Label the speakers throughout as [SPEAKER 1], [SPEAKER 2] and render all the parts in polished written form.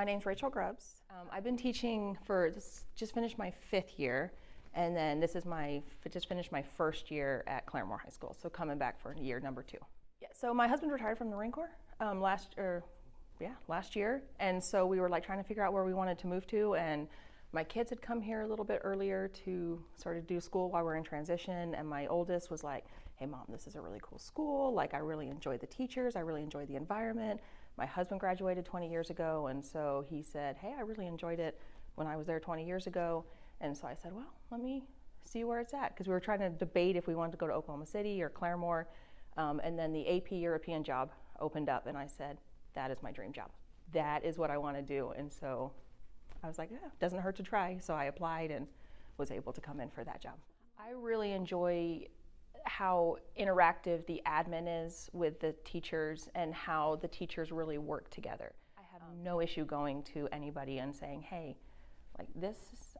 [SPEAKER 1] My name's Rachael Grubbs. I've been teaching for, just finished my 5th year, and then this is just finished my 1st year at Claremore High Schools, so coming back for year number 2. Yeah, so my husband retired from the Marine Corps last year, and so we were like trying to figure out where we wanted to move to, and my kids had come here a little bit earlier to sort of do school while we're in transition, and my oldest was like, hey mom, this is a really cool school, like I really enjoy the teachers, I really enjoy the environment. My husband graduated 20 years ago, and so he said, hey, I really enjoyed it when I was there 20 years ago, and so I said, well, let me see where it's at, because we were trying to debate if we wanted to go to Oklahoma City or Claremore, and then the AP European job opened up, and I said, that is my dream job. That is what I want to do, and so I was like, yeah, doesn't hurt to try. So I applied and was able to come in for that job. I really enjoy how interactive the admin is with the teachers and how the teachers really work together. I have no issue going to anybody and saying, hey, like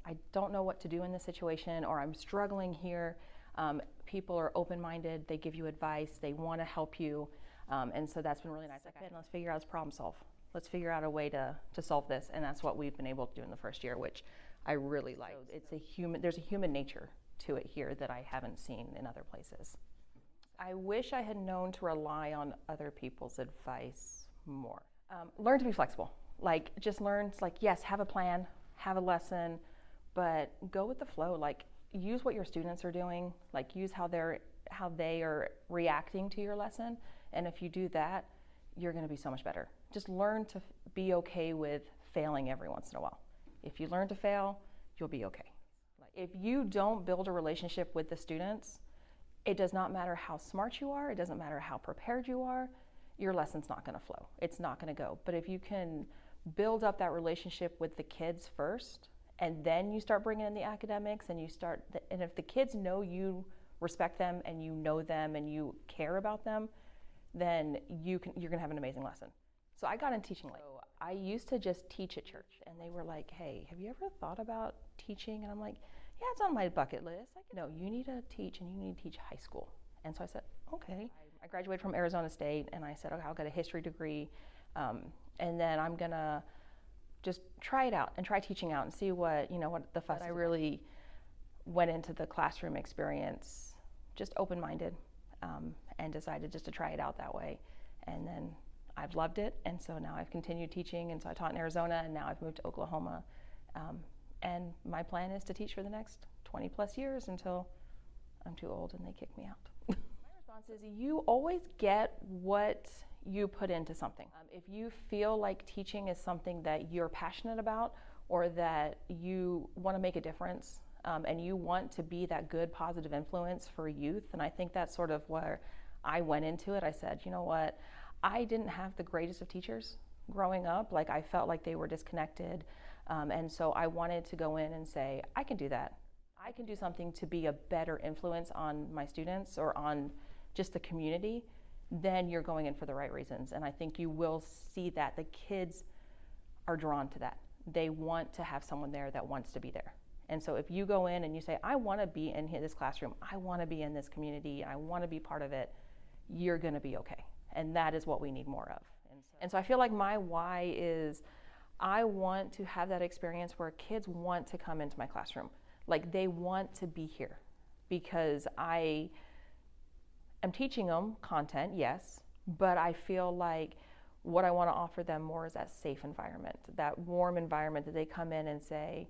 [SPEAKER 1] I don't know what to do in this situation, or I'm struggling here. People are open-minded, they give you advice, they want to help you. And so that's been really nice. Like, let's figure out this problem solve. Let's figure out a way to solve this, and that's what we've been able to do in the 1st year, which I really like. So there's a human nature to it here that I haven't seen in other places. I wish I had known to rely on other people's advice more. Learn to be flexible. Like, just learn to, like, yes, have a plan, have a lesson, but go with the flow. Like, use what your students are doing, like use how they are reacting to your lesson, and if you do that, you're going to be so much better. Just learn to be okay with failing every once in a while. If you learn to fail, you'll be okay. If you don't build a relationship with the students, it does not matter how smart you are, it doesn't matter how prepared you are, your lesson's not going to flow. It's not going to go. But if you can build up that relationship with the kids first, and then you start bringing in the academics, and if the kids know you respect them and you know them and you care about them, then you're going to have an amazing lesson. So I got into teaching late. So I used to just teach at church, and they were like, hey, have you ever thought about teaching? And I'm like, yeah, it's on my bucket list. Like, no, you need to teach, and you need to teach high school. And so I said, okay. I graduated from Arizona State, and I said, okay, I'll get a history degree, and then I'm gonna just try it out and try teaching out and see what the fuss. I really went into the classroom experience just open-minded, and decided just to try it out that way. And then I've loved it, and so now I've continued teaching, and so I taught in Arizona, and now I've moved to Oklahoma. And my plan is to teach for the next 20 plus years until I'm too old and they kick me out. My response is, you always get what you put into something. If you feel like teaching is something that you're passionate about, or that you want to make a difference, and you want to be that good positive influence for youth, and I think that's sort of where I went into it. I said, you know what, I didn't have the greatest of teachers growing up. Like, I felt like they were disconnected, and so I wanted to go in and say, I can do that. I can do something to be a better influence on my students or on just the community. Then you're going in for the right reasons, and I think you will see that the kids are drawn to that. They want to have someone there that wants to be there. And so if you go in and you say, I want to be in this classroom, I want to be in this community, I want to be part of it, you're going to be okay. And that is what we need more of. And so I feel like my why is, I want to have that experience where kids want to come into my classroom. Like, they want to be here, because I am teaching them content, yes, but I feel like what I want to offer them more is that safe environment, that warm environment that they come in and say,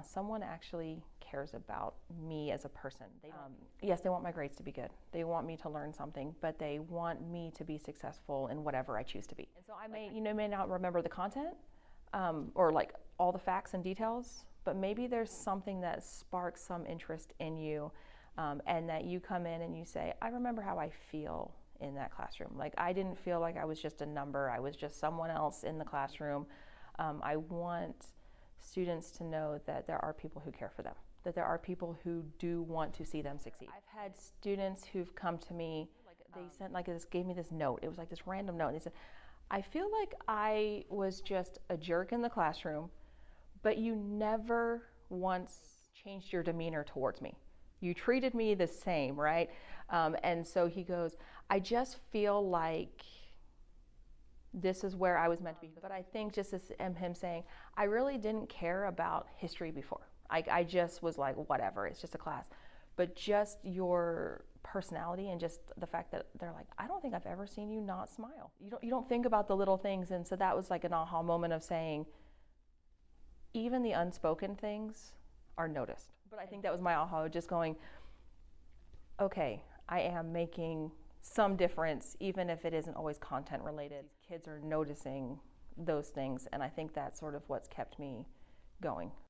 [SPEAKER 1] someone actually cares about me as a person. Yes, they want my grades to be good. They want me to learn something, but they want me to be successful in whatever I choose to be. And so I may not remember the content, or like all the facts and details, but maybe there's something that sparks some interest in you, and that you come in and you say, I remember how I feel in that classroom. Like, I didn't feel like I was just a number, I was just someone else in the classroom. I want students to know that there are people who care for them, that there are people who do want to see them succeed. I've had students who've come to me, they gave me this note. It was like this random note, and they said, I feel like I was just a jerk in the classroom, but you never once changed your demeanor towards me. You treated me the same, right? And so he goes, I just feel like this is where I was meant to be. But I think just as him saying, I really didn't care about history before. I just was like, whatever, it's just a class. But just your personality and just the fact that they're like, I don't think I've ever seen you not smile. You don't think about the little things. And so that was like an aha moment of saying, even the unspoken things are noticed. But I think that was my aha, just going, okay, I am making some difference, even if it isn't always content related. Kids are noticing those things, and I think that's sort of what's kept me going.